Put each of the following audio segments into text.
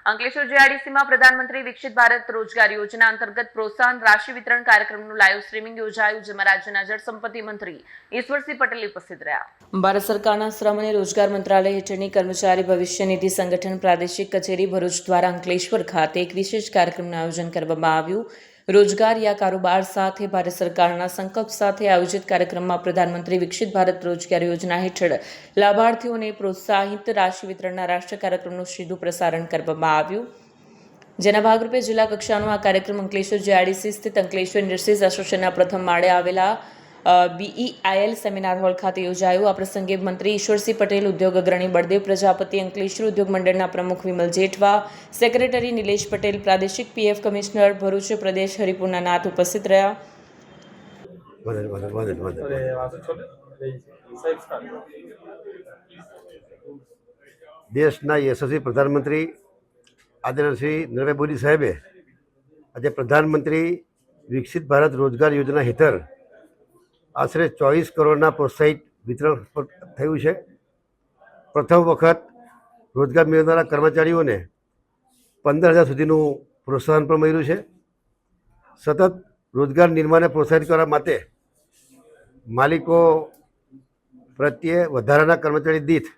અંકલેશ્વર જીઆઈડીસીમાં પ્રધાનમંત્રી વિકસિત ભારત રોજગાર યોજના અંતર્ગત પ્રોત્સાહન રાશિ વિતરણ કાર્યક્રમનું લાઈવ સ્ટ્રીમિંગ યોજાયું, જેમાં રાજ્યના જળસંપત્તિ મંત્રી ઈશ્વરસિંહ પટેલ ઉપસ્થિત રહ્યા। ભારત સરકારના શ્રમ અને રોજગાર મંત્રાલય હેઠળની કર્મચારી ભવિષ્ય નિધિ સંગઠન પ્રાદેશિક કચેરી ભરૂચ દ્વારા અંકલેશ્વર ખાતે એક વિશેષ કાર્યક્રમનું આયોજન કરવામાં આવ્યું। રોજગાર યા કારોબાર સાથે ભારત સરકારના સંકલ્પ સાથે આયોજિત કાર્યક્રમમાં પ્રધાનમંત્રી વિકસિત ભારત રોજગાર યોજના હેઠળ લાભાર્થીઓને પ્રોત્સાહિત રાશિ વિતરણના રાષ્ટ્રીય કાર્યક્રમનું સીધું પ્રસારણ કરવામાં આવ્યું, જેના ભાગરૂપે જિલ્લા કક્ષાનો આ કાર્યક્રમ અંકલેશ્વર જીઆઈડીસી સ્થિત અંકલેશ્વર ઇન્ડસ્ટ્રીઝ એસોસિએશનના પ્રથમ માળે આવેલા BEIL સેમિનાર હોલ ખાતે યોજાયો। આ પ્રસંગે મંત્રી ઈશ્વરસિંહ પટેલ, ઉદ્યોગ અગ્રણી બળદેવ પ્રજાપતિ, અંકલેશ્વર ઉદ્યોગ મંડળના પ્રમુખ વિમલ જેઠવા, સેક્રેટરી નિલેશ પટેલ, પ્રાદેશિક PF કમિશનર ભરૂચ પ્રદેશ હરિપુરના નાથ ઉપસ્થિત રહ્યા। દેશના યશસ્વી પ્રધાનમંત્રી આદરણીય શ્રી નરેન્દ્ર મોદી સાહેબે આજે પ્રધાનમંત્રી વિકસિત ભારત રોજગાર યોજના હેઠળ આશરે 24 કરોડના પ્રોત્સાહિત વિતરણ થયું છે। પ્રથમ વખત રોજગાર મેળવનારા કર્મચારીઓને 15,000 સુધીનું પ્રોત્સાહન પણ મળ્યું છે। સતત રોજગાર નિર્માણને પ્રોત્સાહિત કરવા માટે માલિકો પ્રત્યે વધારાના કર્મચારી દીઠ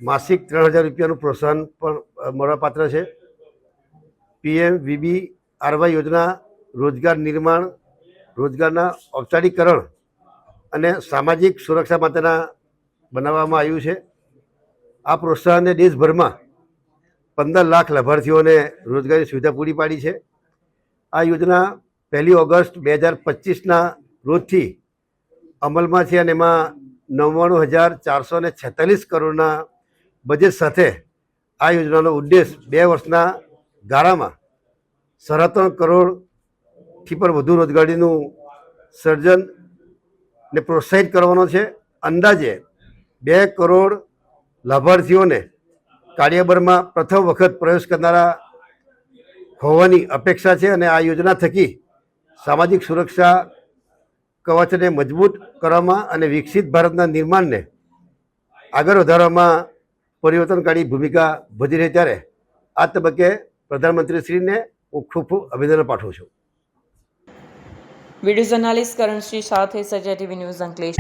માસિક 3,000 રૂપિયાનું પ્રોત્સાહન પણ મળવાપાત્ર છે। PMVBRY યોજના રોજગાર નિર્માણ, રોજગારના ઔપચારિકરણ અને સામાજિક સુરક્ષા માટેના બનાવવામાં આવ્યું છે। આ પ્રોત્સાહનને દેશભરમાં 15 લાખ લાભાર્થીઓને રોજગારી સુવિધા પૂરી પાડી છે। આ યોજના 1 ઓગસ્ટ 2025ના રોજથી અમલમાં છે અને એમાં 99,446 કરોડના બજેટ સાથે આ યોજનાનો ઉદ્દેશ 2 વર્ષના ગાળામાં 37 કરોડથી પણ વધુ રોજગારીનું સર્જનને પ્રોત્સાહિત કરવાનો છે। અંદાજે 2 કરોડ લાભાર્થીઓને કાર્યબળમાં પ્રથમ વખત પ્રવેશ કરનારા હોવાની અપેક્ષા છે અને આ યોજના થકી સામાજિક સુરક્ષા કવચને મજબૂત કરવામાં અને વિકસિત ભારતના નિર્માણને આગળ વધારવામાં પરિવર્તનકારી ભૂમિકા ભજવી રહી, ત્યારે આ તબક્કે પ્રધાનમંત્રીશ્રીને હું ખૂબ ખૂબ અભિનંદન પાઠવું છું। વિડીયો જર્નાલિસ્ટ કરણસિંહ સાથે સજ્જા TV ન્યૂઝ અંકલેશ્વર।